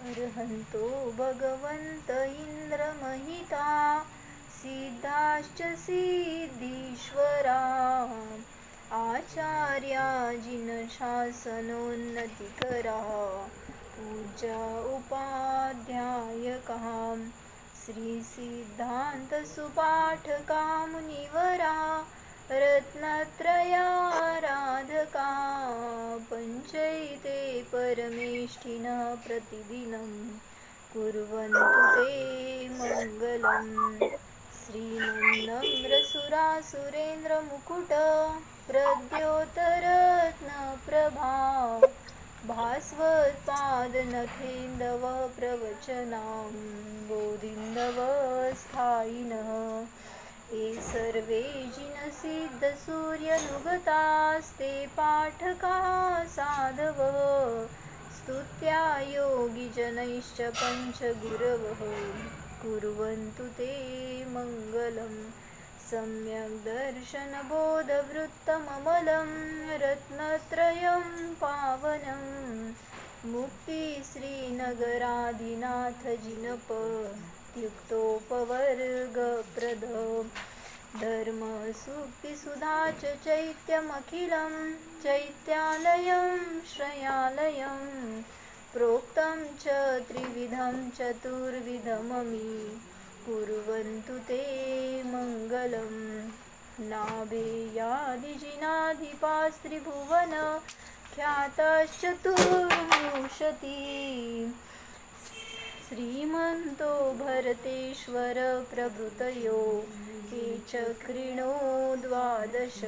अर्हन्तो भगवन्त इन्द्रमहिता सिद्धाश्च सिद्धीश्वरा आचार्या जिनशासनोन्नतिकरा पूजा उपाध्यायका श्रीसिद्धान्तसुपाठका मुनिवरा रत्नत्रयाराधका पञ्चैते परमेष्ठिनः प्रतिदिनं कुर्वन्तु ते मङ्गलम् श्रीमन्नम्रसुरासुरेन्द्रमुकुट प्रद्योतरत्नप्रभा भास्वत्पादनखेन्दव प्रवचनां बोधिन्दवस्थायिनः ये सर्वे जिनसिद्धसूर्यनुगतास्ते पाठकाः साधवः स्तुत्या योगिजनैश्च पञ्चगुरवः कुर्वन्तु ते मङ्गलम् सम्यक् दर्शनबोधवृत्तममलं रत्नत्रयं पावनं मुक्तिश्रीनगरादिनाथजिनपत्युक्तोपवर्गप्रद धर्मसूक्तिसुधा च चैत्यमखिलं चैत्यालयं श्रयालयं प्रोक्तं च त्रिविधं चतुर्विधममि कुर्वन्तु ते मङ्गलम् नाभेयादिजिनाधिपास्त्रिभुवन ख्यातश्चतुर्विंशति श्रीमन्तो भरतेश्वर प्रभृतयो ये चक्रिणो द्वादश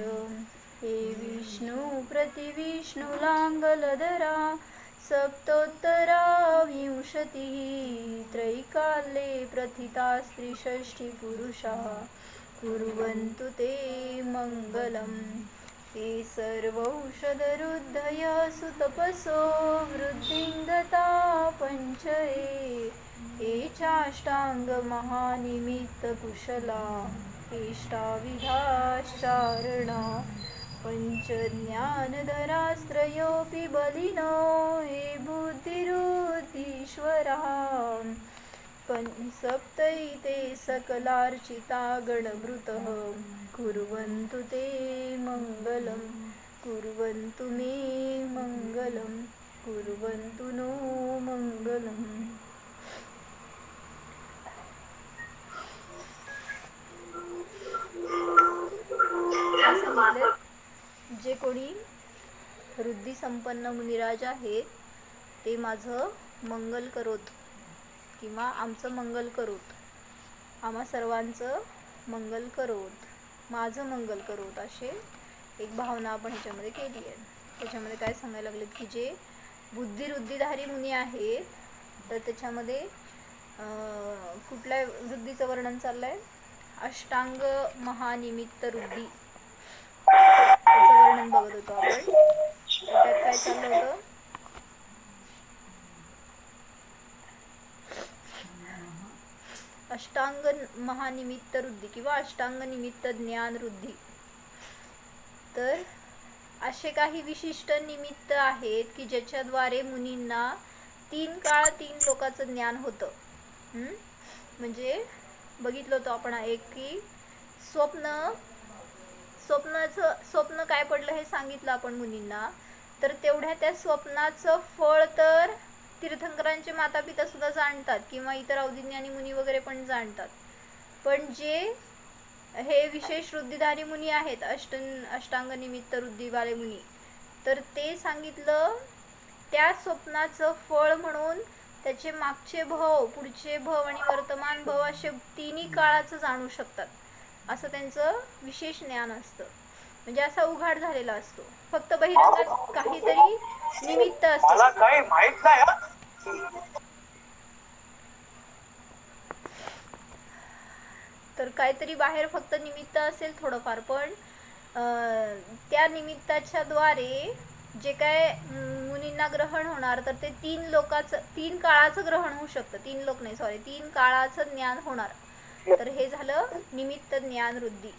हे विष्णुप्रतिविष्णुलाङ्गलधरा सप्तोत्तरा विंशतिः त्रैकाले प्रथितास्त्रिषष्टिपुरुषाः कुर्वन्तु ते मङ्गलम् ये सर्वौषधरुद्धय सुतपसो वृद्धिं दता पञ्चये चाष्टाङ्गमहानिमित्तकुशला एष्टाविधाश्चारणा पञ्चज्ञानधरास्त्रयोऽपि बलिनो हे बुद्धिरुद्धीश्वरः सप्तैते सकलार्चिता गणभृतः कुर्वन्तु ते मङ्गलं कुर्वन्तु मे मङ्गलं कुर्वन्तु नो मङ्गलम्. जे कोणी वृद्धी संपन्न मुनिराज आहेत ते माझं मंगल करोत किंवा आमचं मंगल करोत, आम्हा सर्वांचं मंगल करोत, माझं मंगल करोत, असे एक भावना आपण ह्याच्यामध्ये केली आहे. त्याच्यामध्ये काय सांगायला लागलेत की जे बुद्धिवृद्धिधारी मुनी आहेत तर त्याच्यामध्ये कुठल्या वृद्धीचं वर्णन चाललंय? अष्टांग महानिमित्त वृद्धी त्याचं वर्णन बघत होतो आपण. त्यात काय चाललं होतं? अष्टांग महानिमित्त वृद्धी किंवा अष्टांग निमित्त ज्ञान वृद्धी. तर असे काही विशिष्ट निमित्त आहेत की ज्याच्याद्वारे मुनींना 3 काळ 3 लोकांचं ज्ञान होतं. म्हणजे बघितलं होतं आपण एक की स्वप्न काय पडलं हे सांगितलं आपण मुनींना. तर तेवढ्या त्या स्वप्नाचं फळ तर तीर्थंकरांचे माता पिता सुद्धा जाणतात किंवा इतर अवधिज्ञानी मुनी वगैरे पण जाणतात. पण जे हे विशेष वृद्धिधारी मुनी आहेत, अष्टांग निमित्त वृद्धिवाले मुनी, तर ते सांगितलं त्या स्वप्नाचं फळ म्हणून त्याचे मागचे भव, पुढचे भव आणि वर्तमान भव असे 3 काळाचं जाणू शकतात. असं त्यांचं विशेष ज्ञान असतं. म्हणजे असा उघाड झालेला असतो. फक्त बहिरंगात काहीतरी निमित्त असतं. मला काही माहित नाही. तर काहीतरी बाहेर फक्त निमित्त असेल थोडंफार, पण त्या निमित्ताच्या द्वारे जे काय मुनींना ग्रहण होणार तर ते 3 काळाचं ग्रहण होऊ शकतं. 3 काळाचं ज्ञान होणार. तर हे झालं निमित्त ज्ञान वृद्धी.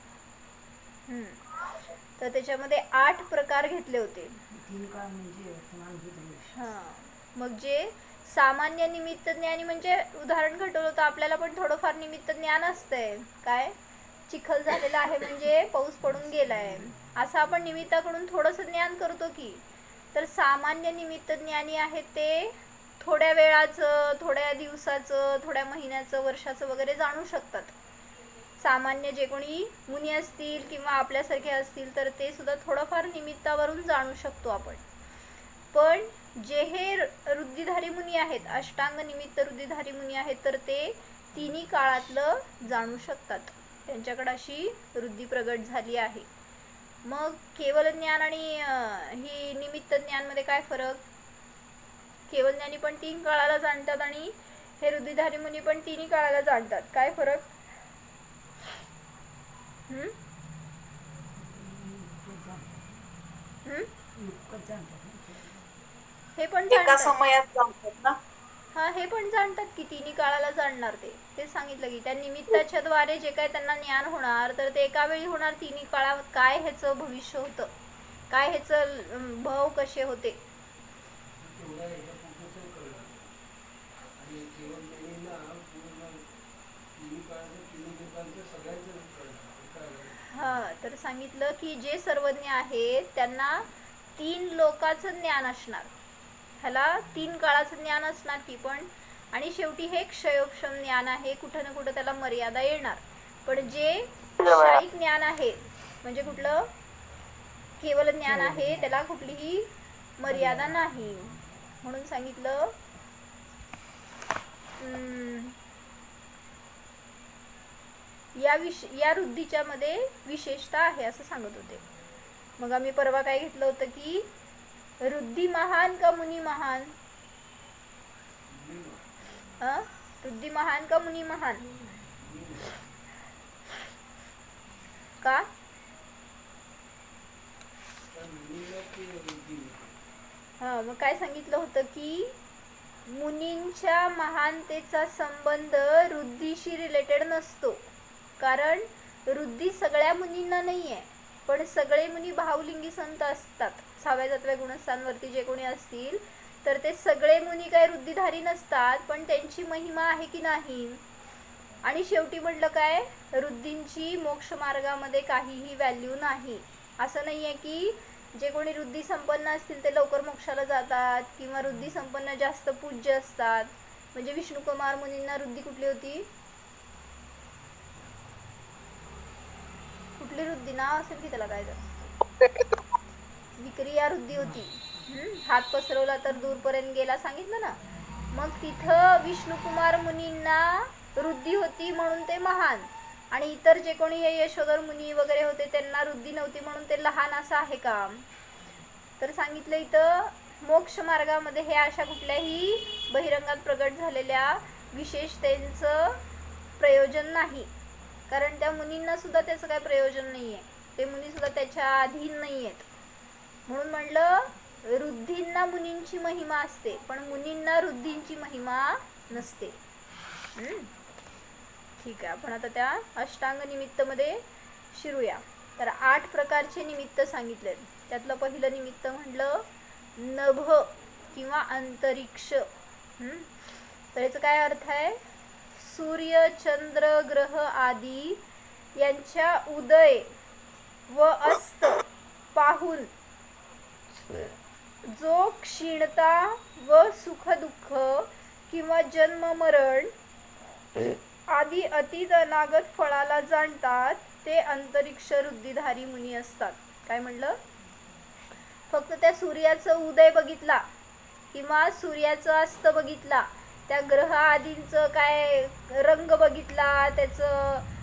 तर त्याच्यामध्ये 8 प्रकार घेतले होते. तीन काळ म्हणजे हां, मग जे सामान्य निमित्त ज्ञानी म्हणजे उदाहरण घडवलं तर आपल्याला पण थोडंफार निमित्त ज्ञान असतंय. काय, चिखल झालेला आहे म्हणजे पाऊस पडून गेलाय, असं आपण निमित्ताकडून थोडंसं ज्ञान करतो की. तर सामान्य निमित्त ज्ञानी आहेत ते थोड्या वेळाचं, थोड्या दिवसाचं, थोड्या महिन्याचं, वर्षाचं वगैरे जाणू शकतात. सामान्य जे कोणी मुनी असतील किंवा आपल्यासारखे असतील तर ते सुद्धा थोडंफार निमित्तावरून जाणू शकतो आपण. पण जे हे रुद्धिधारी मुनी आहेत, अष्टांग निमित्त रुद्धिधारी मुनी आहेत, तर ते तिन्ही काळातलं जाणू शकतात. त्यांच्याकडे अशी रुद्धी प्रगट झाली आहे. मग केवल ज्ञान आणि ही निमित्त ज्ञानमध्ये काय फरक? केवल ज्ञानी पण 3 काळाला जाणतात आणि हे रुद्धिधारी मुनी पण 3 काळाला जाणतात. काय फरक? हे पण एका समयात जाणतात ना. हा, हे पण जाणतात की 3 काळाला जाणणार. ते सांगितलं की त्या निमित्ताच्या द्वारे जे काय त्यांना ज्ञान होणार तर ते एका वेळी होणार 3 काळात. काय ह्याचं भविष्य होतं, काय ह्याचं भाव कसे होते. हा, तर सांगितलं की जे सर्वज्ञ आहेत त्यांना 3 लोकाचं ज्ञान असणार, ह्याला 3 काळाचं ज्ञान असणार की पण. आणि शेवटी हे क्षयोक्षम ज्ञान आहे, कुठं ना कुठं त्याला मर्यादा येणार. पण जे क्षयिक ज्ञान आहे म्हणजे कुठलं केवल ज्ञान आहे त्याला कुठलीही मर्यादा नाही. म्हणून सांगितलं या रुद्धीच्या मध्ये विशेषता आहे असं सांगत होते. मग आम्ही परवा काय घेतलं होतं की रुद्धी महान का मुनी महान? रुद्धी महान का मुनी महान? का? मग काय सांगितलं होतं की मुनींच्या महानतेचा संबंध रुद्धीशी रिलेटेड नसतो. कारण रुद्धी सगळ्या मुनींना नाही आहे, पण सगळे मुनी भावलिंगी संत असतात. 6व्या-7व्या गुणस्थांवरती जे कोणी असतील तर ते सगळे मुनी काय रुद्धिधारी नसतात, पण त्यांची महिमा आहे की नाही. आणि शेवटी म्हटलं काय, रुद्धींची मोक्ष मार्गामध्ये काहीही व्हॅल्यू नाही. असं नाही आहे की जे कोणी रुद्धी संपन्न असतील ते लवकर मोक्षाला जातात किंवा रुद्धी संपन्न जास्त पूज्य असतात. म्हणजे विष्णुकुमार मुनींना रुद्धी कुठली होती? कुठली रुद्धी नाव असेल की त्याला काय तर विक्रिया रुद्धी होती. हात पसरवला तर दूरपर्यंत गेला सांगितलं ना. मग तिथं विष्णुकुमार मुनींना रुद्धी होती म्हणून ते महान, आणि इतर जे कोणी हे यशोधर मुनी वगैरे होते त्यांना रुद्धी नव्हती म्हणून ते लहान असं आहे का? तर सांगितलं इथं मोक्ष मार्गामध्ये हे अशा कुठल्याही बहिरंगात प्रगट झालेल्या विशेषतेचं प्रयोजन नाही. कारण त्या मुनींना सुद्धा त्याचं काय प्रयोजन नाही आहे, ते मुनी सुद्धा त्याच्या अधीन नाही आहेत. म्हणून म्हणलं रुद्धींना मुनींची महिमा असते पण मुनींना रुद्धींची महिमा नसते. ठीक आहे, आपण आता त्या अष्टांग निमित्त मध्ये शिरूया. तर 8 प्रकारचे निमित्त सांगितले. त्यातलं पहिलं निमित्त म्हटलं नभ किंवा अंतरिक्ष. तर याचा काय अर्थ आहे? सूर्य, चंद्र, ग्रह आदी यांच्या उदय व अस्त पाहून जो क्षीणता व सुख दुःख किंवा जन्म मरण आदी अतीत अनागत फळाला जाणतात ते अंतरिक्ष रुद्धिधारी मुनी असतात. काय म्हणलं? फक्त त्या सूर्याचं उदय बघितला किंवा सूर्याचं अस्त बघितला, त्या ग्रह आदींचं काय रंग बघितला, त्याचं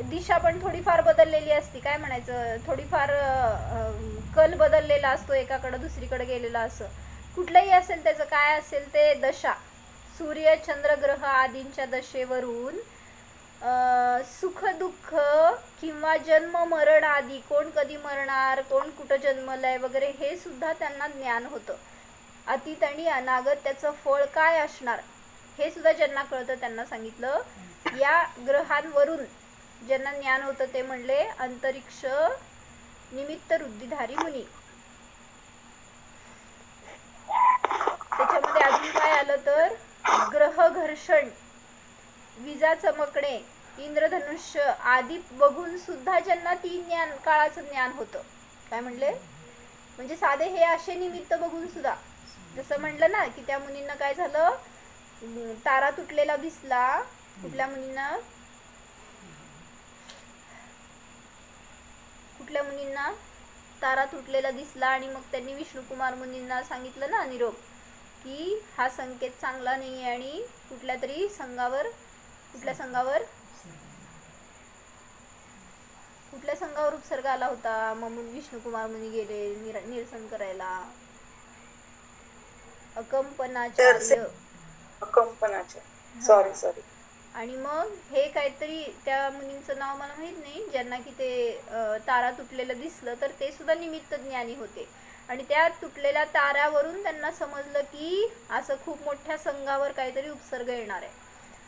दिशा पण थोडीफार बदललेली असते, काय म्हणायचं, थोडीफार कल बदललेला असतो, एकाकडं दुसरीकडे गेलेला, असं कुठलंही असेल त्याचं काय असेल ते दशा, सूर्य चंद्र ग्रह आदींच्या दशेवरून सुख दुःख किंवा जन्म मरण आदी, कोण कधी मरणार, कोण कुठं जन्मलंय वगैरे हे सुद्धा त्यांना ज्ञान होतं. अतीत आणि अनागत त्याचं फळ काय असणार हे सुद्धा ज्यांना कळतं त्यांना सांगितलं. या ग्रहांवरून ज्यांना ज्ञान होतं ते म्हणले अंतरिक्ष निमित्त रुद्धिधारी मुनी. त्याच्यामध्ये अजून काय आलं तर ग्रह घर्षण, विजा चमकणे, इंद्रधनुष्य आदी बघून सुद्धा ज्यांना तीन काळाचं ज्ञान होतं. काय म्हणले, म्हणजे साधे हे असे निमित्त बघून सुद्धा, जसं म्हणलं ना की त्या मुनींना काय झालं, तारा तुटलेला दिसला. कुठल्या मुनींना, तारा तुटलेला दिसला आणि मग त्यांनी विष्णुकुमार मुनींना सांगितलं ना निरोप, की हा संकेत चांगला नाही आहे आणि कुठल्या संघावर उपसर्ग आला होता. मग विष्णुकुमार मुनी गेले निरसन करायला. अकंपनाचार्य, सॉरी. आणि मग हे काहीतरी त्या मुनींचं नाव मला माहित नाही, ज्यांना की ते तारा तुटलेलं दिसलं, तर ते सुद्धा निमित्त ज्ञानी होते. आणि त्या तुटलेल्या ताऱ्यावरून त्यांना समजलं की असं खूप मोठ्या संघावर काहीतरी उपसर्ग येणार आहे.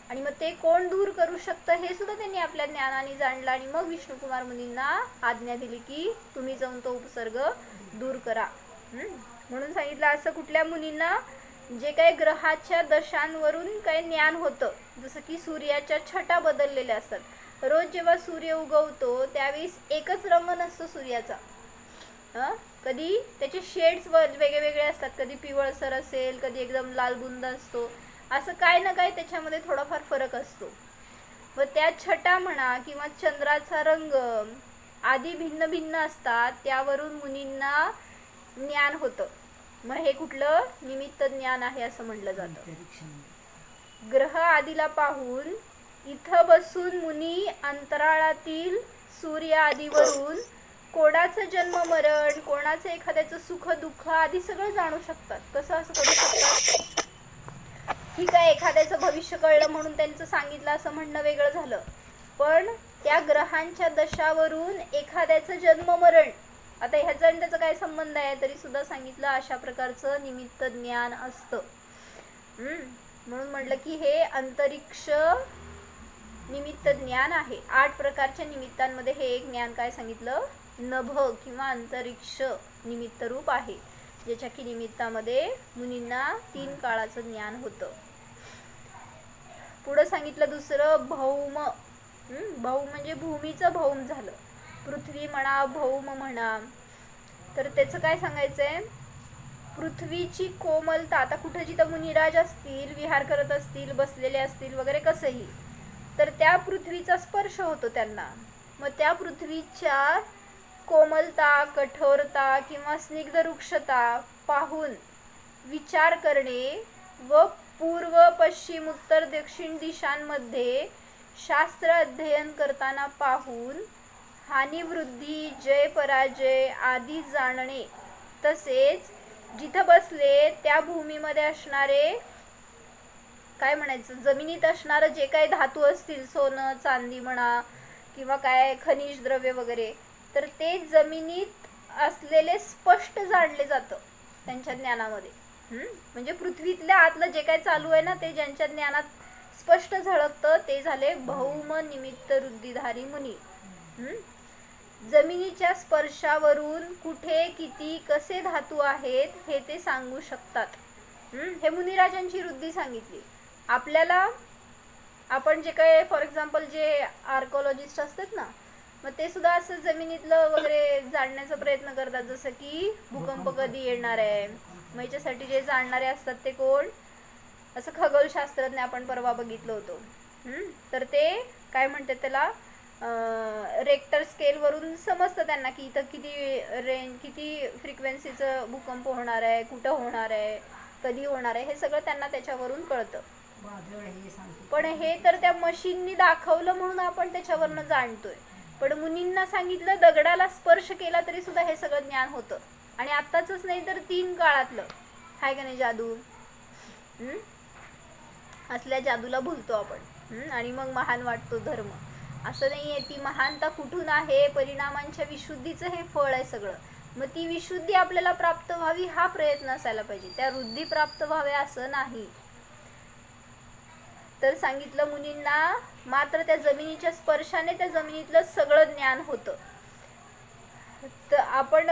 आणि मग ते कोण दूर करू शकतं हे सुद्धा त्यांनी आपल्या ज्ञानाने जाणलं. आणि मग विष्णुकुमार मुनींना आज्ञा दिली की तुम्ही जाऊन तो उपसर्ग दूर करा. म्हणून सांगितलं असं कुठल्या मुनींना, जे काही ग्रहाच्या दशांवरून काही ज्ञान होतं, जसं की सूर्याच्या छटा बदललेल्या असतात. रोज जेव्हा सूर्य उगवतो त्यावेळेस एकच रंग नसतो सूर्याचा. कधी त्याचे शेड्स वेगळे असतात, कधी पिवळसर असेल, कधी एकदम लालबुंद असतो, असं काय ना काय त्याच्यामध्ये थोडाफार फरक असतो. व त्या छटा म्हणा किंवा चंद्राचा रंग आदी भिन्न भिन्न असतात, त्यावरून मुनींना ज्ञान होतं. मग हे कुठलं निमित्त ज्ञान आहे असं म्हटलं जातं. ग्रह आदीला पाहून इथं बसून मुनी अंतराळातील सूर्य आदीवरून कोणाचं जन्म मरण, कोणाचं एखाद्याचं सुख दुःख आदी सगळं जाणू शकतात. कसं असं करू शकतात, ठीक आहे, एखाद्याचं भविष्य कळलं म्हणून त्यांचं सांगितलं असं म्हणणं वेगळं झालं, पण त्या ग्रहांच्या दशावरून एखाद्याचं जन्म मरण, आता ह्याचा आणि त्याचा काय संबंध आहे, तरी सुद्धा सांगितलं अशा प्रकारचं निमित्त ज्ञान असतं. म्हणून म्हटलं की हे अंतरिक्ष निमित्त ज्ञान आहे. 8 प्रकारच्या निमित्तांमध्ये हे एक ज्ञान काय सांगितलं, नभ किंवा अंतरिक्ष निमित्त रूप आहे, ज्याच्या की निमित्तामध्ये मुनींना 3 काळाचं ज्ञान होतं. पुढं सांगितलं दुसरं भौम. भौम म्हणजे भूमीचं भौम झालं. पृथ्वी म्हणा, भौम म्हणा, तर त्याचं काय सांगायचंय, पृथ्वीची कोमलता. आता कुठं जिथं मुनिराज असतील, विहार करत असतील, बसलेले असतील वगैरे कसंही, तर त्या पृथ्वीचा स्पर्श होतो त्यांना. मग त्या पृथ्वीच्या कोमलता, कठोरता किंवा स्निग्ध वृक्षता पाहून विचार करणे व पूर्व, पश्चिम, उत्तर, दक्षिण दिशांमध्ये शास्त्र अध्ययन करताना पाहून हानिवृद्धी, जय पराजय आदी जाणणे, तसेच जिथं बसले त्या भूमीमध्ये असणारे, काय म्हणायचं, जमिनीत असणारं जे काही धातू असतील, सोनं चांदी म्हणा किंवा काय खनिज द्रव्य वगैरे, तर ते जमिनीत असलेले स्पष्ट जाणले जातं त्यांच्या ज्ञानामध्ये. म्हणजे पृथ्वीतल्या आतलं जे काही चालू आहे ना, ते ज्यांच्या ज्ञानात स्पष्ट झळकतं ते झाले भौम निमित्त रुद्धिधारी मुनी. जमिनीच्या स्पर्शावरून कुठे किती कसे धातू आहेत हे ते सांगू शकतात. हे मुनिराजांची वृद्धी सांगितली. आपल्याला, आपण जे काही फॉर एक्झाम्पल जे आर्कोलॉजिस्ट असतात ना, मग ते सुद्धा असं जमिनीतलं वगैरे जाणण्याचा प्रयत्न करतात, जसं की भूकंप कधी येणार आहे. मग याच्यासाठी जे जाणणारे असतात ते कोण, असं खगोलशास्त्रज्ञ आपण परवा बघितलं होतं. तर ते काय म्हणतात त्याला, रेक्टर स्केलवरून समजतं त्यांना की इथं किती फ्रिक्वेन्सीचं भूकंप होणार आहे, कुठं होणार आहे, कधी होणार आहे, हे सगळं त्यांना त्याच्यावरून कळतं. पण हे तर त्या मशीननी दाखवलं म्हणून आपण त्याच्यावरनं जाणतोय. पण मुनींना सांगितलं, दगडाला स्पर्श केला तरी सुद्धा हे सगळं ज्ञान होतं. आणि आत्ताच नाही तर 3 काळातलं हाय का नाही जादू. असल्या जादूला भुलतो आपण आणि मग महान वाटतो धर्म. असं नाही आहे. ती महानता कुठून आहे, परिणामांच्या विशुद्धीचं हे फळ आहे सगळं. मग ती विशुद्धी आपल्याला प्राप्त व्हावी हा प्रयत्न असायला पाहिजे, त्या वृद्धी प्राप्त व्हावे असं नाही. तर सांगितलं मुनींना मात्र त्या जमिनीच्या स्पर्शाने त्या जमिनीतलं सगळं ज्ञान होतं. तर आपण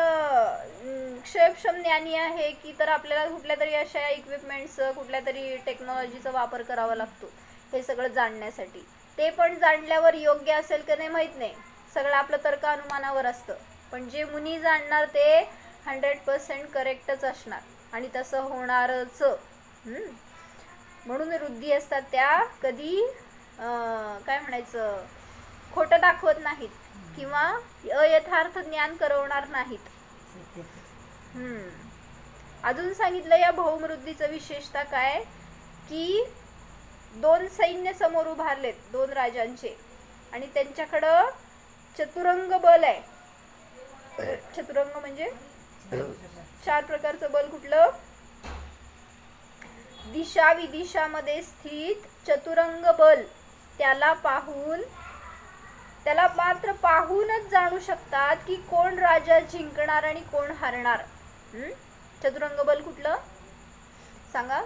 क्षयक्षम ज्ञानी आहे की तर आपल्याला कुठल्या तरी अशा इक्विपमेंट्सचं कुठल्या तरी टेक्नॉलॉजीचा वापर करावा लागतो हे सगळं जाणण्यासाठी. ते पण जाणल्यावर योग्य असेल की नाही माहीत नाही, सगळं आपलं तर्क अनुमानावर असतं. पण जे मुनी जाणणार ते 100% करेक्टच असणार आणि तसं होणारच. म्हणून वृद्धी असतात त्या कधी काय म्हणायचं खोटं दाखवत नाहीत किंवा अयथार्थ ज्ञान करवणार नाहीत. अजून सांगितलं या बहुमृद्धीचं विशेषता काय की 2 सैन्य समोर उभारलेत, 2 राजांचे, आणि त्यांच्याकडं चतुरंग बल आहे. चतुरंग म्हणजे 4 प्रकारचं बल. कुठलं? दिशा विदिशामध्ये स्थित चतुरंग बल. त्याला मात्र पाहूनच जाणू शकतात की कोण राजा जिंकणार आणि कोण हरणार. चतुरंग बल कुठलं सांगा?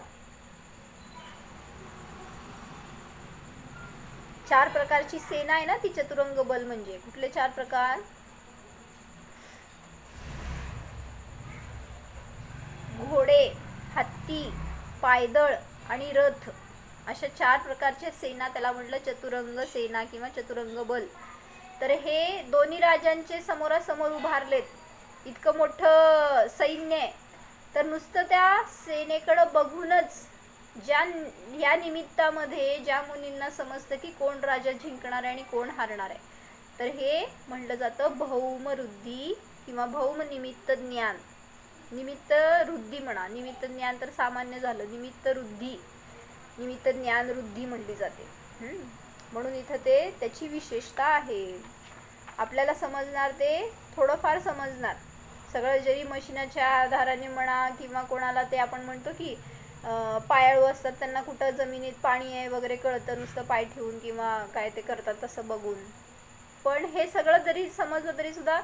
4 प्रकारची सेना आहे ना ती चतुरंग बल म्हणजे. कुठले 4 प्रकार? घोडे, हत्ती, पायदळ आणि रथ, अशा 4 प्रकारच्या सेना त्याला म्हटलं चतुरंग सेना किंवा चतुरंग बल. तर हे दोन्ही राजांचे समोरासमोर उभारलेत, इतकं मोठं सैन्य आहे. तर नुसतं त्या सेनेकडं बघूनच या निमित्तामध्ये ज्या मुनींना समजतं की कोण राजा जिंकणार आहे आणि कोण हरणार आहे, तर हे म्हटलं जातं भौमवृद्धी किंवा भौम निमित्त ज्ञान. निमित्त वृद्धी म्हणा, निमित्त ज्ञान तर सामान्य झालं, निमित्त वृद्धी, निमित्त ज्ञान वृद्धी म्हटली जाते. म्हणून इथं ते त्याची विशेषता आहे. आपल्याला समजणार ते थोडंफार समजणार. सगळं जरी मशिनाच्या आधाराने म्हणा किंवा कोणाला ते आपण म्हणतो की पायाळू असतात त्यांना कुठं जमिनीत पाणी आहे वगैरे कळतं नुसतं पाय ठेवून किंवा काय ते करतात तसं बघून. पण हे सगळं जरी समजलं तरी सुद्धा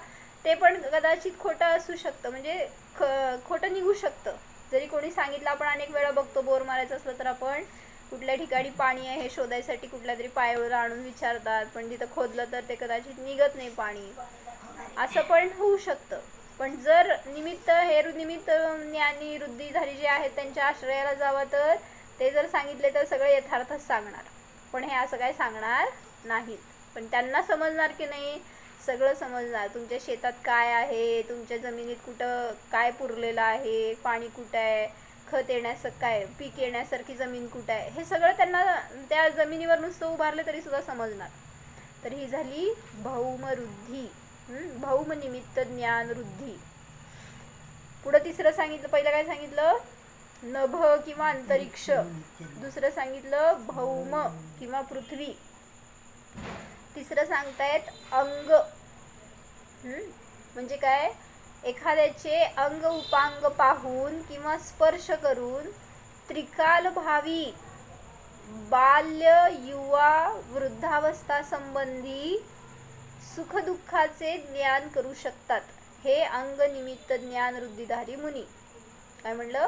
ते पण कदाचित खोटं असू शकतं, म्हणजे खोटं निघू शकतं. जरी कोणी सांगितलं, आपण अनेक वेळा बघतो बोर मारायचं असलं तर आपण कुठल्या ठिकाणी पाणी आहे हे शोधायसाठी कुठल्या तरी पायाळूला आणून विचारतात, पण तिथं खोदलं तर ते कदाचित निघत नाही पाणी, असं पण होऊ शकतं. पण जर निमित्त ज्ञानी वृद्धिधारी जे आहेत त्यांच्या आश्रयाला जावं तर ते जर सांगितले तर सगळं यथार्थच सांगणार. पण हे असं काय सांगणार नाहीत. पण त्यांना समजणार की नाही? सगळं समजणार. तुमच्या शेतात काय आहे, तुमच्या जमिनीत कुठं काय पुरलेलं आहे, पाणी कुठं आहे, खत येण्यासारखं काय, पीक येण्यासारखी जमीन कुठं आहे, हे सगळं त्यांना त्या जमिनीवर नुसतं उभारलं तरी सुद्धा समजणार. तर ही झाली भौमवृद्धी, भौमनिमित्त ज्ञान वृद्धी. पुढं तिसरं सांगितलं. पहिलं काय सांगितलं? नभ किंवा अंतरिक्ष. दुसरं सांगितलं भौम किंवा पृथ्वी. तिसरं सांगतायत अंग. म्हणजे काय? एखाद्याचे अंग उपांग पाहून किंवा स्पर्श करून त्रिकाल भावी बाल्य युवा वृद्धावस्था संबंधी सुखदुःखाचे ज्ञान करू शकतात हे अंग निमित्त ज्ञान वृद्धिधारी मुनी. काय म्हणलं?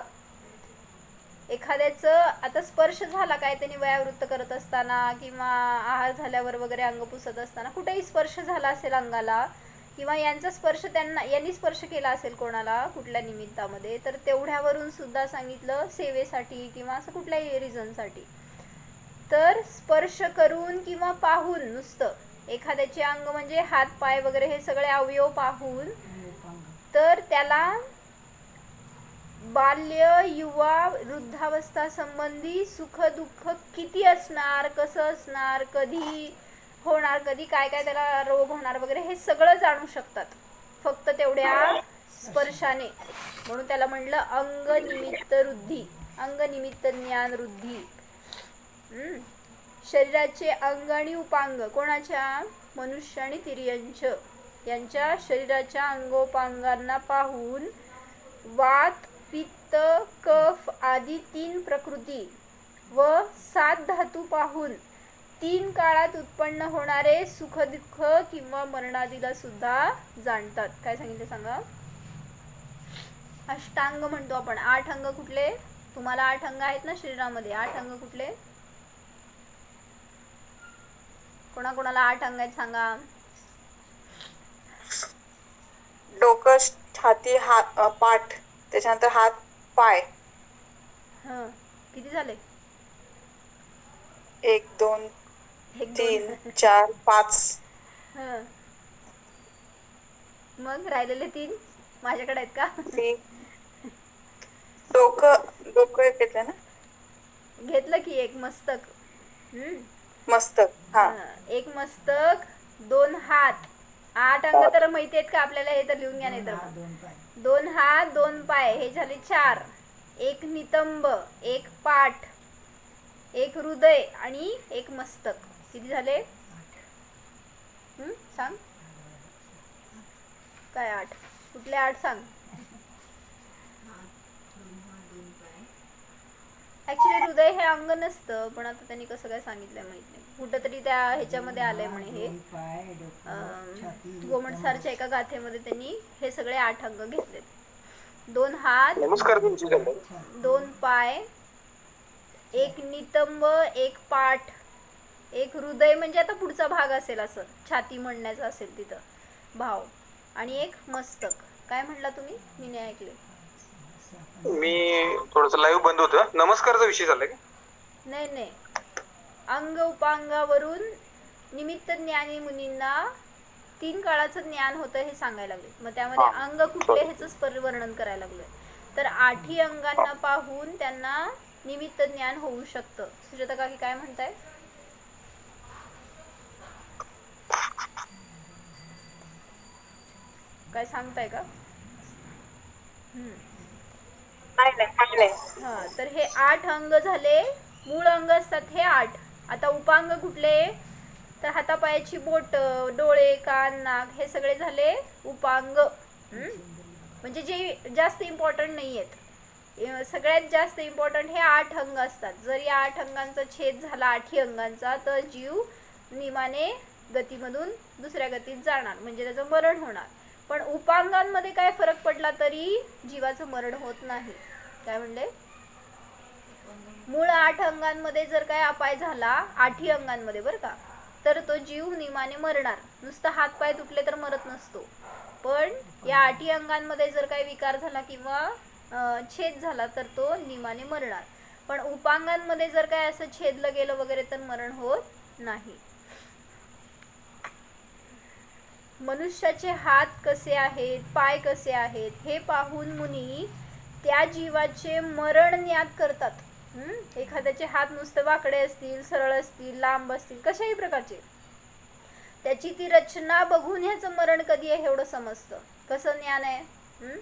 एखाद्याचं आता स्पर्श झाला, काय त्यांनी वयावृत्त करत असताना किंवा आहार झाल्यावर वगैरे अंग पुसत असताना कुठेही स्पर्श झाला असेल अंगाला, किंवा यांचा स्पर्श यांनी स्पर्श केला असेल कोणाला कुठल्या निमित्तामध्ये, तर तेवढ्यावरून सुद्धा सांगितलं सेवेसाठी किंवा असं कुठल्याही रिझनसाठी. तर स्पर्श करून किंवा पाहून नुसतं एखाद्याचे अंग म्हणजे हात पाय वगैरे हे सगळे अवयव पाहून, तर त्याला बाल्य युवा वृद्धावस्था संबंधी सुख दुःख किती असणार, कसं असणार, कधी होणार, कधी काय काय त्याला रोग होणार वगैरे हे सगळं जाणू शकतात फक्त तेवढ्या स्पर्शाने. म्हणून त्याला म्हणलं अंग निमित्त वृद्धी, अंग निमित्त ज्ञान वृद्धी. शरीराचे अंग आणि उपांग कोणाच्या? मनुष्य आणि तिर्यंच यांच्या शरीराच्या अंगोपांगांना पाहून वात पित्त कफ आदी 3 प्रकृती व 7 धातू पाहून 3 काळात उत्पन्न होणारे सुख दुःख किंवा मरणादीला सुद्धा जाणतात. काय सांगितलं सांगा? अष्टांग म्हणतो आपण. 8 अंग कुठले? तुम्हाला 8 अंग आहेत ना शरीरामध्ये. 8 अंग कुठले? कोणाकोणाला 8 अंग आहेत सांगा? डोकं, छाती, हात, पाठ, त्याच्यानंतर हात, पाय. हां, किती झाले? 1 2 एक 2 3 4 5. हां, मग राहिलेले 3 माझ्याकडे आहेत का? 3. डोकं डोकं एक येते ना. घेतलं की एक मस्तक. मस्तक. हा. एक मस्तक, 2 हात, 8 अंग तर माहिती आहेत का आपल्याला? हे तर लिहून घ्या. नाही तर 2 हात 2 पाय हे झाले 4. एक नितंब, एक पाठ, एक हृदय आणि एक मस्तक. किती झाले? सांग. काय 8? कुठले 8 सांग? ऍक्च्युली हृदय हे अंग नसतं, पण आता त्यांनी कसं काय सांगितलंय माहित नाही. कुठंतरी त्या ह्याच्यामध्ये आलंय म्हणे हे गोमटसारच्या एका गाथेमध्ये त्यांनी हे सगळे 8 अंग घेतलेत. 2 हात, नमस्कार तुमची. 2 पाय, एक नितंब, एक पाठ, एक हृदय म्हणजे आता पुढचा भाग असेल, असं छाती म्हणण्याचा असेल तिथं भाव, आणि एक मस्तक. काय म्हणला तुम्ही? मी नाही ऐकले. मी थोडस लाईव्ह बंद होतं. नमस्कारचा विषय झालाय का? नाही, अंग उपांगावरून निमित्त ज्ञानी मुनींना 3 काळाचं ज्ञान होतं हे सांगायला लागले. मग त्यामध्ये अंग कुठले ह्याच परिवर्णन करायला लागले. तर 8ही अंगांना पाहून त्यांना निमित्त ज्ञान होऊ शकतं. सुजाता काकी काय म्हणताय? काय सांगताय का? हा, तर हे 8 अंग झाले. मूळ अंग असतात हे 8. आता उपांग कुठले? तर हातापायाची बोट, डोळे, कान, नाक हे सगळे झाले उपांग. म्हणजे जे जास्त इम्पॉर्टंट नाही आहेत. सगळ्यात जास्त इम्पॉर्टंट हे 8 अंग असतात. जर या 8 अंगांचा छेद झाला 8ही अंगांचा, तर जीव नियमाने गतीमधून दुसऱ्या गतीत जाणार, म्हणजे त्याचं मरण होणार. पण उपांगांमध्ये काय फरक पडला तरी जीवाचं मरण होत नाही. काय म्हणले? मूळ 8 अंगांमध्ये जर काय अपाय झाला 8ही अंगांमध्ये बरं का, तर तो जीव नियमाने मरणार. नुसतं हात पाय तुटले तर मरत नसतो. पण या 8ही अंगांमध्ये जर काही विकार झाला किंवा छेद झाला तर तो नियमाने मरणार. पण उपांगांमध्ये जर काय असं छेदलं गेलं वगैरे तर मरण होत नाही. मनुष्याचे हात कसे आहेत, पाय कसे आहेत हे पाहून मुनी त्या जीवाचे मरण ज्ञात करतात. एखाद्याचे हात नुसते वाकडे असतील, सरळ असतील, लांब असतील, कशाही प्रकारचे, त्याची ती रचना बघून ह्याचं मरण कधी आहे एवढं समजतं. कसं ज्ञान आहे?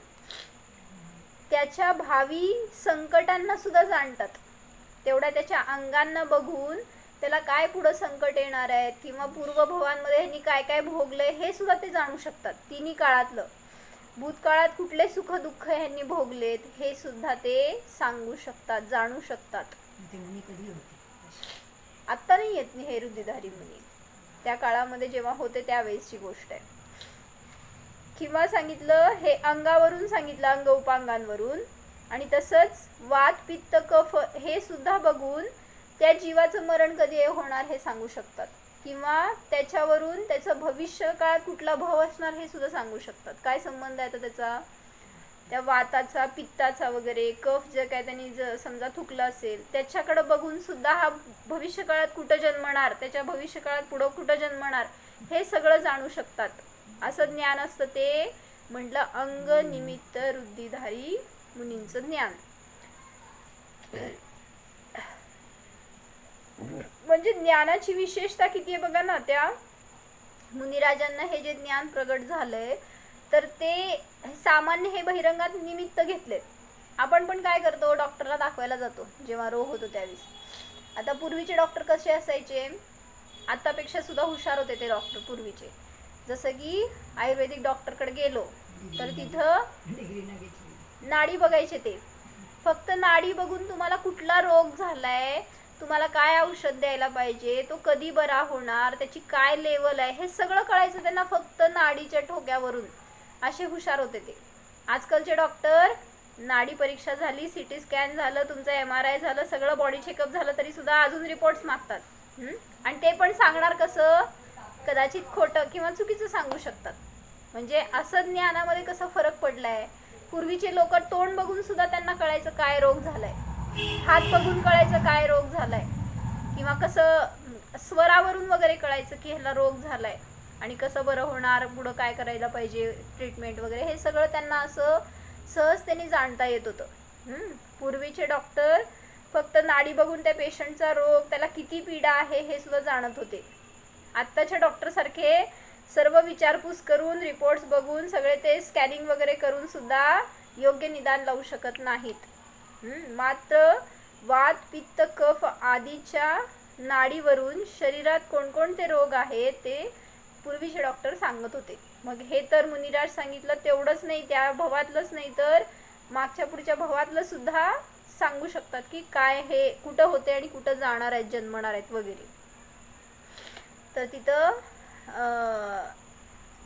त्याच्या भावी संकटांना सुद्धा जाणतात. तेवढ्या त्याच्या अंगांना बघून त्याला काय पुढं संकट येणार आहे किंवा पूर्वभवांमध्ये ह्यांनी काय काय भोगलंय हे सुद्धा ते जाणू शकतात. तिन्ही काळातलं, भूतकाळात कुठले सुख दुःख ह्यांनी भोगलेत हे सुद्धा ते सांगू शकतात, जाणू शकतात. आत्ता नाही येत हे रुद्रधारी मुनी, त्या काळामध्ये जेव्हा होते त्यावेळेसची गोष्ट आहे. किंवा सांगितलं हे अंगावरून सांगितलं, अंग उपांगांवरून. आणि तसंच वात पित्त कफ हे सुद्धा बघून त्या जीवाचं मरण कधी होणार हे सांगू शकतात. किंवा त्याच्यावरून त्याचं भविष्य काळ कुठला भव असणार हे सुद्धा सांगू शकतात. काय संबंध आहे त्याचा? त्या वाताचा, पित्ताचा वगैरे, कफ जर काय त्यांनी समजा थुकलं असेल त्याच्याकडं बघून सुद्धा हा भविष्य काळात कुठं जन्मणार, त्याच्या भविष्य काळात पुढं कुठं जन्मणार हे सगळं जाणू शकतात. असं ज्ञान असतं ते. म्हटलं अंग निमित्त रुद्धिधारी मुनींचं ज्ञान. म्हणजे ज्ञानाची विशेषता किती आहे बघा ना. त्या मुनिराजांना हे जे ज्ञान प्रगट झालंय तर ते सामान्य हे बहिरंगात निमित्त घेतले. आपण पण काय करतो, डॉक्टरला दाखवायला जातो जेव्हा रोग होतो त्यावेळेस. आता पूर्वीचे डॉक्टर कसे असायचे, आतापेक्षा सुद्धा हुशार होते ते डॉक्टर पूर्वीचे. जसं की आयुर्वेदिक डॉक्टरकडे गेलो तर तिथं नाडी बघायचे. ते फक्त नाडी बघून तुम्हाला कुठला रोग झालाय, तुम्हाला काय औषध द्यायला पाहिजे, तो कधी बरा होणार, त्याची काय लेवल आहे हे सगळं कळायचं त्यांना फक्त नाडीच्या ठोक्यावरून. असे हुशार होते ते. आजकालचे डॉक्टर नाडी परीक्षा झाली, सिटी स्कॅन झालं, तुमचं MRI झालं, सगळं बॉडी चेकअप झालं तरी सुद्धा अजून रिपोर्ट्स मागतात. आणि ते पण सांगणार कसं, कदाचित खोटं किंवा चुकीचं सांगू शकतात. म्हणजे असं ज्ञानामध्ये कसा फरक पडलाय. पूर्वीचे लोक तोंड बघून सुद्धा त्यांना कळायचं काय रोग झालाय, हात बघून कळायचं काय रोग झालाय, किंवा कसं स्वरावरून वगैरे कळायचं की ह्याला रोग झालाय आणि कसं बरं होणार, पुढं काय करायला पाहिजे, ट्रीटमेंट वगैरे, हे सगळं त्यांना असं सहज त्यांनी जाणता येत होतं. पूर्वीचे डॉक्टर फक्त नाडी बघून त्या पेशंटचा रोग, त्याला किती पीडा आहे हे सुद्धा जाणत होते. आत्ताच्या डॉक्टरसारखे सर्व विचारपूस करून, रिपोर्ट्स बघून, सगळे ते स्कॅनिंग वगैरे करून सुद्धा योग्य निदान लावू शकत नाहीत. मात्र वात, पित्त, कफ आदीच्या नाडीवरून शरीरात कोणकोणते रोग आहेत ते पूर्वीचे डॉक्टर सांगत होते. मग हे तर मुनिराज सांगितलं तेवढंच नाही, त्या भवातलंच नाही तर मागच्या पुढच्या भवातलं सुद्धा सांगू शकतात की काय हे कुठं होते आणि कुठं जाणार आहेत, जन्मणार आहेत वगैरे. तर तिथं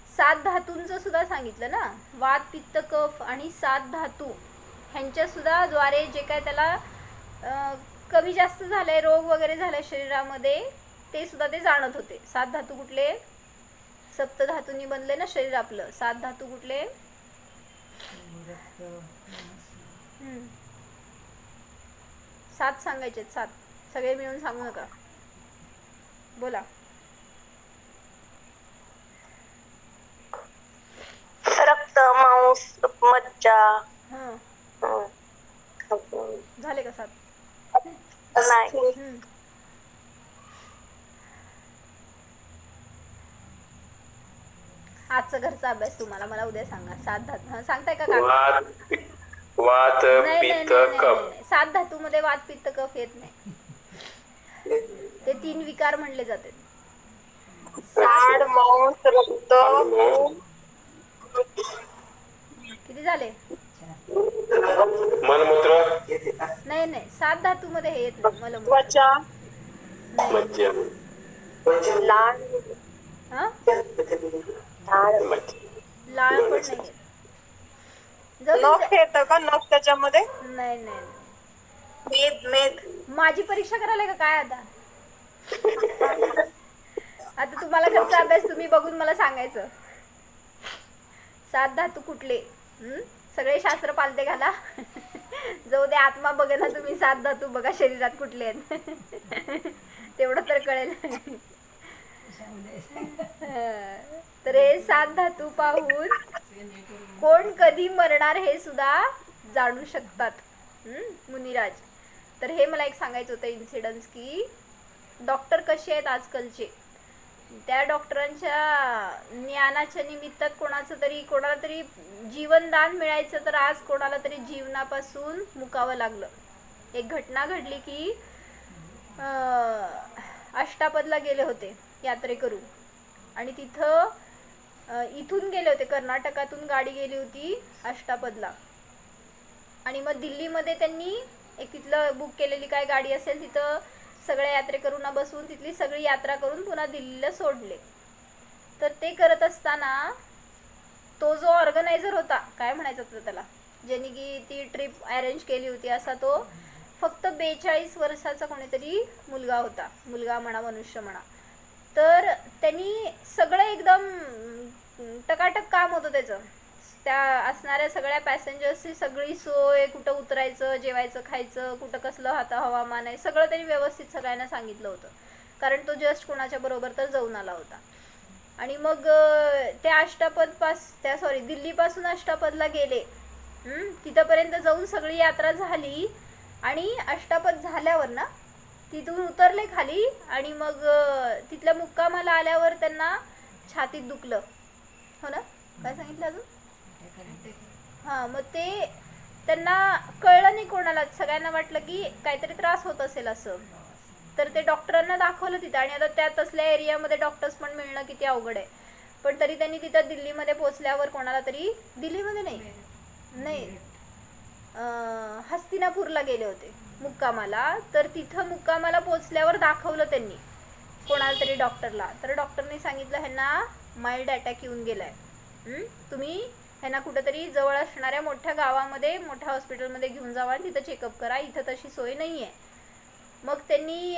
7 धातूंचं सुद्धा सांगितलं ना, वात, पित्त, कफ आणि 7 धातू ह्यांच्या सुद्धा द्वारे जे काय त्याला कमी जास्त झालंय, रोग वगैरे झालाय शरीरामध्ये, ते सुद्धा ते जाणत होते. 7 धातू कुठले? सप्तधातूंनी बनले ना शरीर आपलं. 7 धातू कुठले? 7 सांगायचे, 7 सगळे मिळून सांगू नका, बोला. रक्त, मांस, मज्जा. हं, हं. झाले का 7? नाही. आजचा घरचा अभ्यास तुम्हाला मला उद्या सांगा. 7 धातू सांगताय का? वात, नाही, पित्त, नाही, कफ. नाही. 7 धातू मध्ये वात, पित्त, कफ येत नाही. ते 3 विकार म्हणले जाते. हाड, मांस, रक्त, किती झाले? मलमूत्र, नाही नाही, 7 धातू मध्ये हे येत नाही. मलमूत्र त्वचा, नाही. मज्जा, लाळ. हा? मज्जा. लाळ पण नाही येत. जाऊ दे. नख येतं का? नख त्याच्यामध्ये? नाही नाही. मेद, मेद. माझी परीक्षा करायला का काय आता? आता तुम्हाला घरचा अभ्यास तुम्ही बघून मला सांगायचं. 7 धातू कुठले? सगळे शास्त्र पालते घाला. जाऊ दे, आत्मा बघा ना तुम्ही. 7 धातू बघा शरीरात कुठले आहेत. तेवढं तर कळेल. तर हे 7 धातू पाहून कोण कधी मरणार हे सुद्धा जाणू शकतात मुनिराज. तर हे मला एक सांगायचं होतं इन्सिडन्स की डॉक्टर कसे आहेत आजकालचे. त्या डॉक्टरांच्या ज्ञानाच्या निमित्तात कोणाला तरी जीवनदान मिळायचं, तर आज कोणाला तरी जीवनापासून मुकावं लागलं. एक घटना घडली की अष्टापदला गेले होते यात्रेकरू, आणि तिथं इथून गेले होते, कर्नाटकातून गाडी गेली होती अष्टापदला, आणि मग दिल्लीमध्ये त्यांनी एक तिथलं बुक केलेली काय गाडी असेल, तिथं सगळ्या यात्रेकरूंना बसवून तिथली सगळी यात्रा करून पुन्हा दिल्लीला सोडले. तर ते करत असताना तो जो ऑर्गनायझर होता, काय म्हणायचं होतं त्याला, ज्यांनी की ती ट्रिप अरेंज केली होती, असा तो फक्त 42 वर्षाचा कोणीतरी मुलगा होता. मुलगा म्हणा, मनुष्य म्हणा. तर त्यांनी सगळं एकदम टकाटक काम होतं त्याचं. त्या असणाऱ्या सगळ्या पॅसेंजर्सची सगळी सोय, कुठं उतरायचं, जेवायचं, खायचं, कुठं कसलं हवामान आहे, सगळं त्यांनी व्यवस्थित सगळ्यांना सांगितलं होतं. कारण तो जस्ट कोणाच्या बरोबर तर जाऊन आला होता. आणि मग त्या दिल्लीपासून अष्टापदला गेले. तिथंपर्यंत जाऊन सगळी यात्रा झाली, आणि अष्टापद झाल्यावर ना तिथून उतरले खाली, आणि मग तिथल्या मुक्कामाला आल्यावर त्यांना छातीत दुखलं. हो ना, काय सांगितलं अजून? हां, मग ते त्यांना कळलं नाही कोणाला, सगळ्यांना वाटलं की काहीतरी त्रास होत असेल असं. तर ते डॉक्टरांना दाखवलं तिथं, आणि आता त्या तसल्या एरियामध्ये डॉक्टर्स पण मिळणं किती अवघड आहे. पण तरी त्यांनी तिथं दिल्लीमध्ये पोचल्यावर कोणाला तरी, दिल्लीमध्ये नाही, हस्तिनापूरला गेले होते मुक्कामाला. तर तिथं मुक्कामाला पोचल्यावर दाखवलं त्यांनी कोणाला तरी डॉक्टरला. तर डॉक्टरने सांगितलं ह्यांना माइल्ड अटॅक येऊन गेलाय, तुम्ही ह्यांना कुठंतरी जवळ असणाऱ्या मोठ्या गावामध्ये, मोठ्या हॉस्पिटलमध्ये घेऊन जावा आणि तिथं चेकअप करा, इथं तशी सोय नाही आहे. मग त्यांनी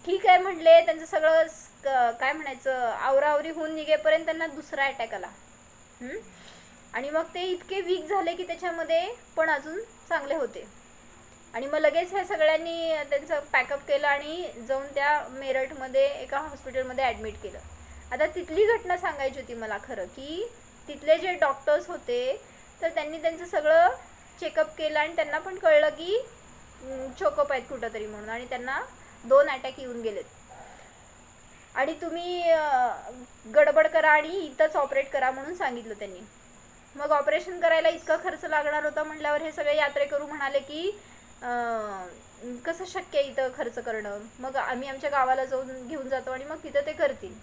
ठीक आहे म्हटले. त्यांचं सगळं काय म्हणायचं आवरावरी होऊन निघेपर्यंत त्यांना दुसरा अटॅक आला. हम्म? आणि मग ते इतके वीक झाले की त्याच्यामध्ये पण अजून चांगले होते. आणि मग लगेच ह्या सगळ्यांनी त्यांचं पॅकअप केलं आणि जाऊन त्या मेरठमध्ये एका हॉस्पिटलमध्ये ॲडमिट केलं. आता तिथली घटना सांगायची होती मला खरं, की तिथले जे डॉक्टर्स होते तर त्यांनी त्यांचं सगळं चेकअप केलं आणि त्यांना पण कळलं की चोकअप आहेत कुठंतरी म्हणून, आणि त्यांना 2 अटॅक येऊन गेलेत. आणि तुम्ही गडबड करा आणि इथंच ऑपरेट करा म्हणून सांगितलं त्यांनी. मग ऑपरेशन करायला इतका खर्च लागणार होता म्हटल्यावर हे सगळे यात्रेकरू म्हणाले की कसं शक्य आहे इथं खर्च करणं, मग आम्ही आमच्या गावाला जाऊन घेऊन जातो आणि मग तिथं ते करतील.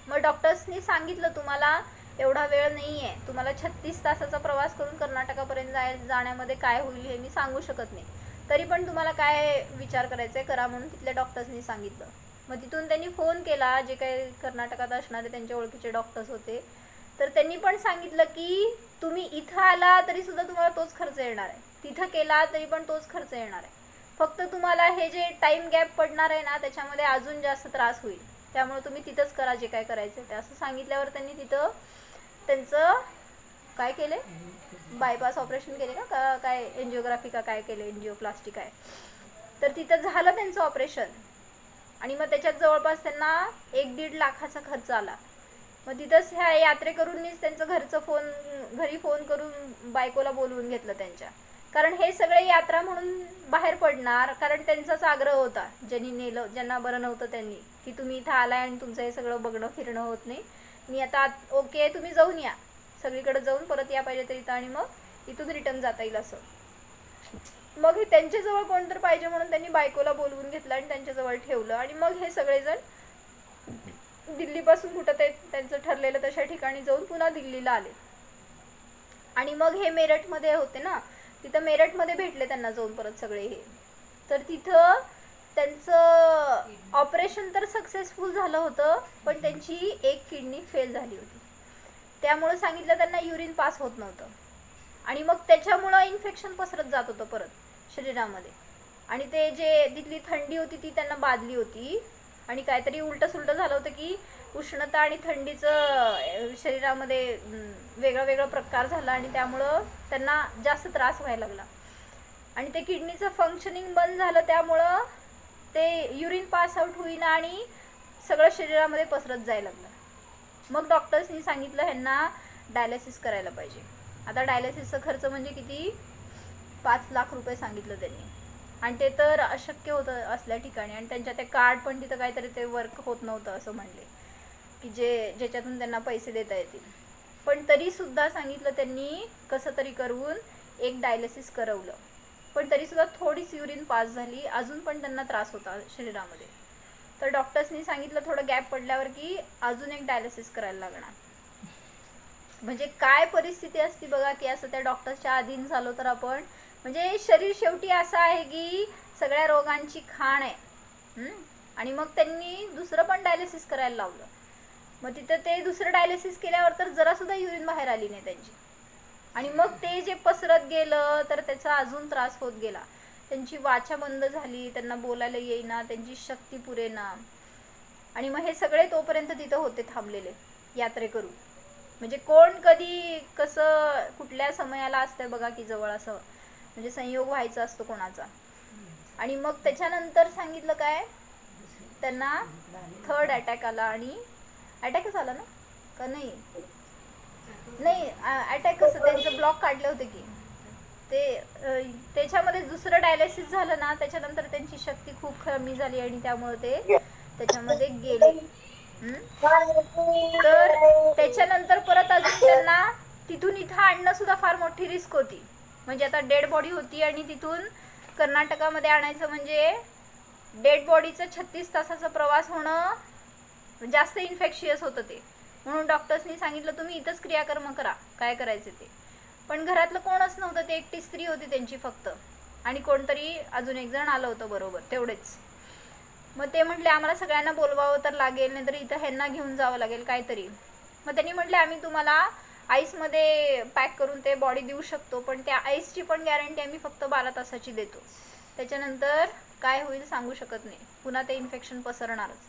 मग डॉक्टर्सनी सांगितलं तुम्हाला एवढा वेळ नाही आहे, तुम्हाला 36 तासाचा प्रवास करून कर्नाटकापर्यंत जाण्यामध्ये काय होईल हे मी सांगू शकत नाही, तरी पण तुम्हाला काय विचार करायचा आहे करा म्हणून तिथल्या डॉक्टर्सनी सांगितलं. मग तिथून त्यांनी फोन केला, जे काही कर्नाटकात असणारे त्यांच्या ओळखीचे डॉक्टर्स होते, तर त्यांनी पण सांगितलं की तुम्ही इथं आला तरी सुद्धा तुम्हाला तोच खर्च येणार आहे, तिथं केला तरी पण तोच खर्च येणार आहे, फक्त तुम्हाला हे जे टाईम गॅप पडणार आहे ना त्याच्यामध्ये अजून जास्त त्रास होईल, त्यामुळे तुम्ही तिथंच करा जे काय करायचं ते. असं सांगितल्यावर त्यांनी तिथं त्यांचं काय केले, बायपास ऑपरेशन केले का काय, एन्जिओग्राफी का काय केले, एन्जिओप्लास्टी काय, तर तिथं झालं त्यांचं ऑपरेशन. आणि मग त्याच्यात जवळपास त्यांना 1-1.5 लाखाचा खर्च आला. मग तिथंच ह्या यात्रेकरूंनीच त्यांचं घरी फोन करून बायकोला बोलवून घेतलं त्यांच्या, कारण हे सगळे यात्रा म्हणून बाहेर पडणार, कारण त्यांचाच आग्रह होता ज्यांनी नेलं, ज्यांना बरं नव्हतं त्यांनी, की तुम्ही इथं आलाय आणि तुमचं हे सगळं बघणं फिरणं होत नाही, मी आता ओके तुम्ही जाऊन या, सगळीकडे जाऊन परत या पाहिजे तर इथं, आणि मग इथून रिटर्न जाता येईल असं. मग हे त्यांच्याजवळ कोणतरी पाहिजे म्हणून त्यांनी बायकोला बोलवून घेतलं आणि त्यांच्याजवळ ठेवलं. आणि मग हे सगळेजण दिल्लीपासून कुठं ते त्यांचं ठरलेलं तशा ठिकाणी जाऊन पुन्हा दिल्लीला आले. आणि मग हे मेरठमध्ये होते ना, तिथं मेरठमध्ये भेटले त्यांना जाऊन परत सगळे हे. तर तिथं त्यांचं ऑपरेशन तर सक्सेसफुल झालं होतं, पण त्यांची एक किडनी फेल झाली होती, त्यामुळं सांगितलं त्यांना युरिन पास होत नव्हतं. आणि मग त्याच्यामुळं इन्फेक्शन पसरत जात होतं परत शरीरामध्ये. आणि ते जे तिथली थंडी होती ती त्यांना बाधली होती, आणि काहीतरी उलटं झालं होतं की उष्णता आणि थंडीचं शरीरामध्ये वेगळा वेगळा प्रकार झाला, आणि त्यामुळं त्यांना जास्त त्रास व्हायला लागला. आणि ते किडनीचं फंक्शनिंग बंद झालं, त्यामुळं ते युरिन पास आउट होईना आणि सगळं शरीरामध्ये पसरत जायला लागलं. मग डॉक्टर्सनी सांगितलं ह्यांना डायलिसिस करायला पाहिजे. आता डायलिसिसचा खर्च म्हणजे किती, 5 लाख रुपये सांगितलं त्यांनी, आणि ते तर अशक्य होतं असल्या ठिकाणी. आणि त्यांच्या ते कार्ड पण तिथं काहीतरी ते वर्क होत नव्हतं असं म्हणले, की ज्याच्यातून त्यांना पैसे देता येतील. पण तरीसुद्धा सांगितलं त्यांनी कसं तरी करून एक डायलिसिस करवलं, पण तरीसुद्धा थोडीच युरिन पास झाली, अजून पण त्यांना त्रास होता शरीरामध्ये. तर डॉक्टर्सनी सांगितलं थोडं गॅप पडल्यावर की अजून एक डायलिसिस करायला लागणार. म्हणजे काय परिस्थिती असती बघा, की असं त्या डॉक्टर्सच्या अधीन झालो तर आपण, म्हणजे शरीर शेवटी असं आहे की सगळ्या रोगांची खाण आहे. आणि मग त्यांनी दुसरं पण डायलिसिस करायला लावलं. मग तिथं ते दुसरं डायलिसिस केल्यावर तर जरासुद्धा युरिन बाहेर आली नाही त्यांची. आणि मग ते जे पसरत गेलं तर त्याचा अजून त्रास होत गेला. त्यांची वाचा बंद झाली, त्यांना बोलायला येईना, त्यांची शक्ती पुरेना. आणि मग हे सगळे तोपर्यंत तिथं होते थांबलेले यात्रेकरू. म्हणजे कोण कधी कसं कुठल्या समयाला असतं बघा की जवळ असं, म्हणजे संयोग व्हायचा असतो कोणाचा. आणि मग त्याच्यानंतर सांगितलं काय, त्यांना 3rd अटॅक आला. आणि अटॅकच आला ना का नाही, अटॅक कसं, त्यांचं ब्लॉक काढले होते की ते, त्याच्यामध्ये दुसरं डायलिसिस झालं ना, त्याच्यानंतर त्यांची शक्ती खूप कमी झाली आणि त्यामुळे ते त्याच्यामध्ये गेले. तर त्याच्यानंतर परत अजून त्यांना तिथून इथं आणणं सुद्धा फार मोठी रिस्क होती. म्हणजे आता डेड बॉडी होती आणि तिथून कर्नाटकामध्ये आणायचं म्हणजे डेड बॉडीचं 36 तासाचा प्रवास होणं जास्त इन्फेक्शियस होतं ते. म्हणून डॉक्टर्सनी सांगितलं तुम्ही इथंच क्रियाकर्म करा, काय करायचं ते. पण घरातलं कोणच नव्हतं, ते एकटी स्त्री होती त्यांची फक्त, आणि कोणतरी अजून एक जण आलं होतं बरोबर, तेवढेच. मग ते म्हटले आम्हाला सगळ्यांना बोलवावं तर लागेल, नाहीतर इथं ह्यांना घेऊन जावं लागेल काहीतरी. मग त्यांनी म्हटले आम्ही तुम्हाला आईसमध्ये पॅक करून ते बॉडी देऊ शकतो, पण त्या आईसची पण गॅरंटी आम्ही फक्त 12 तासाची देतो, त्याच्यानंतर काय होईल सांगू शकत नाही, पुन्हा ते इन्फेक्शन पसरणारच.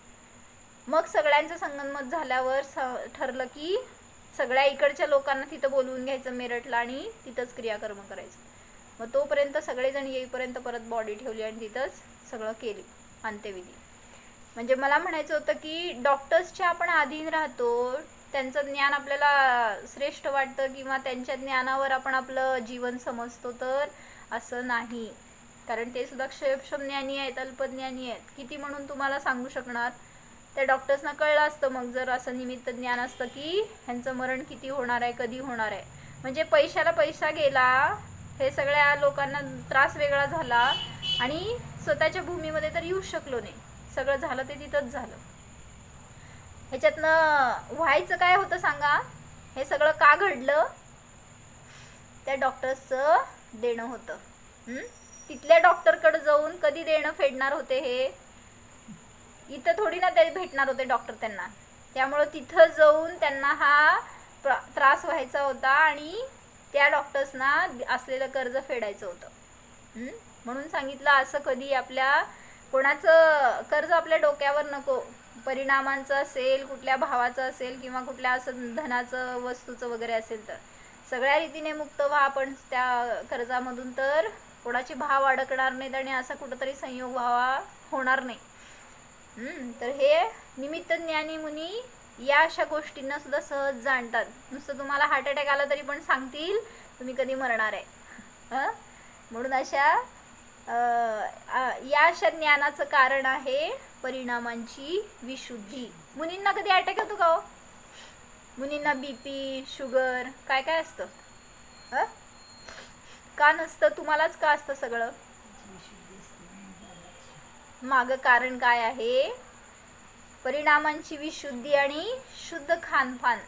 मग सगळ्यांचं संगनमत झाल्यावर ठरलं की सगळ्या इकडच्या लोकांना तिथं बोलवून घ्यायचं मेरठला आणि तिथंच क्रियाकर्म करायचं. मग तोपर्यंत सगळेजण येईपर्यंत परत बॉडी ठेवली आणि तिथंच सगळं केली अंत्यविधी. म्हणजे मला म्हणायचं होतं की डॉक्टर्सच्या आपण अधीन राहतो, त्यांचं ज्ञान आपल्याला श्रेष्ठ वाटतं किंवा त्यांच्या ज्ञानावर आपण आपलं जीवन समजतो, तर असं नाही. कारण ते सुद्धा क्षेपज्ञानी आहेत, अल्पज्ञानी आहेत. किती म्हणून तुम्हाला सांगू शकणार? त्या डॉक्टर्सना कळलं असतं मग जर असं निमित्त ज्ञान असतं की ह्यांचं मरण किती होणार आहे, कधी होणार आहे. म्हणजे पैशाला पैसा गेला, हे सगळ्या लोकांना त्रास वेगळा झाला आणि स्वतःच्या भूमीमध्ये तर येऊच शकलो नाही. सगळं झालं ते तिथंच झालं. ह्याच्यातनं व्हायचं काय होतं सांगा? हे सगळं का घडलं? त्या डॉक्टर्सचं देणं होतं. तिथल्या डॉक्टरकडे जाऊन कधी देणं फेडणार होते हे? इथं थोडी ना ते भेटणार होते डॉक्टर त्यांना. त्यामुळं तिथं जाऊन त्यांना हा त्रास व्हायचा होता आणि त्या डॉक्टर्सना असलेलं कर्ज फेडायचं होतं. म्हणून सांगितलं असं कधी आपल्या कोणाचं कर्ज आपल्या डोक्यावर नको. परिणामांचं असेल, कुठल्या भावाचं असेल किंवा कुठल्या असं धनाचं वस्तूचं वगैरे असेल तर सगळ्या रीतीने मुक्त व्हा आपण त्या कर्जामधून, तर कोणाचे भाव अडकणार नाहीत आणि असा कुठंतरी संयोग व्हावा होणार नाही. तर हे निमित्त ज्ञानी मुनी या अशा गोष्टींना सुद्धा सहज जाणतात. नुसतं तुम्हाला हार्ट अटॅक आला तरी पण सांगतील तुम्ही कधी मरणार आहे. म्हणून अशा या अशा ज्ञानाचं कारण आहे परिणामांची विशुद्धी. मुनींना कधी अटॅक येतो का हो? मुनींना बीपी, शुगर काय काय असतं? का नसतं? तुम्हालाच का असतं सगळं? मागं कारण काय आहे? परिणामांची विशुद्धी आणि शुद्ध खानपान.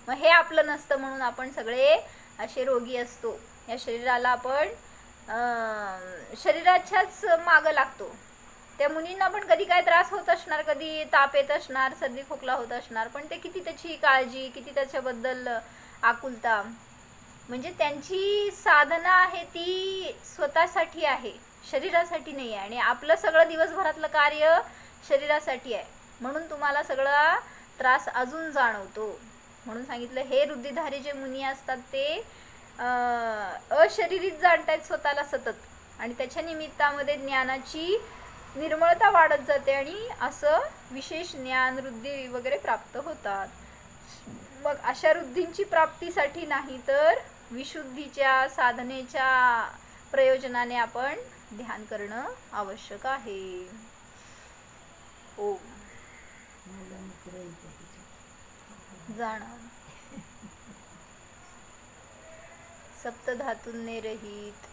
मग हे आपलं नसतं म्हणून आपण सगळे असे रोगी असतो. या शरीराला आपण शरीराच्याच मागं लागतो. त्या मुनींना पण कधी काय त्रास होत असणार, कधी ताप येत असणार, सर्दी खोकला होत असणार, पण ते किती त्याची काळजी, किती त्याच्याबद्दल आकुलता. म्हणजे त्यांची साधना आहे ती स्वतःसाठी आहे, शरीरासाठी नाही आहे. आणि आपलं सगळं दिवसभरातलं कार्य शरीरासाठी आहे, म्हणून तुम्हाला सगळा त्रास अजून जाणवतो. म्हणून सांगितलं हे रुद्धिधारी जे मुनी असतात ते अशरीरित जाणतायत स्वतःला सतत, आणि त्याच्या निमित्तामध्ये ज्ञानाची निर्मळता वाढत जाते आणि असं विशेष ज्ञान रुद्धी वगैरे प्राप्त होतात. मग अशा रुद्धींची प्राप्तीसाठी नाही तर विशुद्धीच्या साधनेच्या प्रयोजनाने आपण ध्यान करणं आवश्यक आहे. ओम जाणा सप्तधातूंने रहित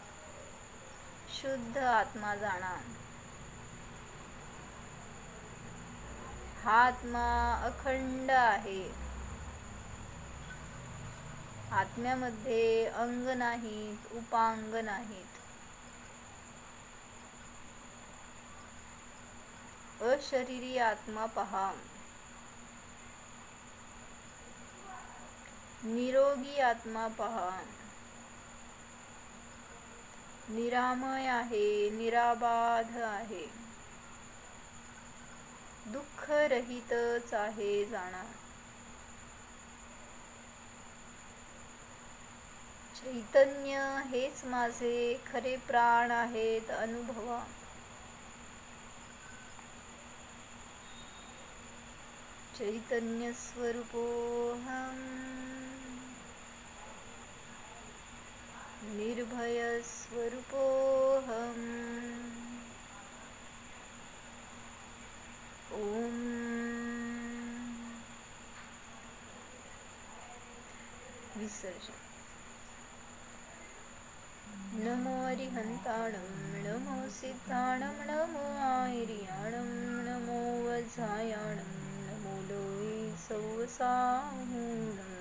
शुद्ध आत्मा जाणा. हा आत्मा अखंड आहे. आत्म्यामध्ये अंग नाहीत, उपांग नाहीत. अशरीरी आत्मा पहा. निरोगी आत्मा पहा. निरामय आहे, निराबाध आहे, दुःख रहितच आहे जाणा. चैतन्य हेच माझे खरे प्राण आहेत अनुभवा. चैतन्य स्वरूपोऽहम् निर्भय स्वरूपोऽहम्. ओम विसर्जन. नमो अरिहंताणं, नमो सिद्धाणं, नमो आयर्याणं, नमो वज्रायाणं, नमो लोये सौवसाहूणं.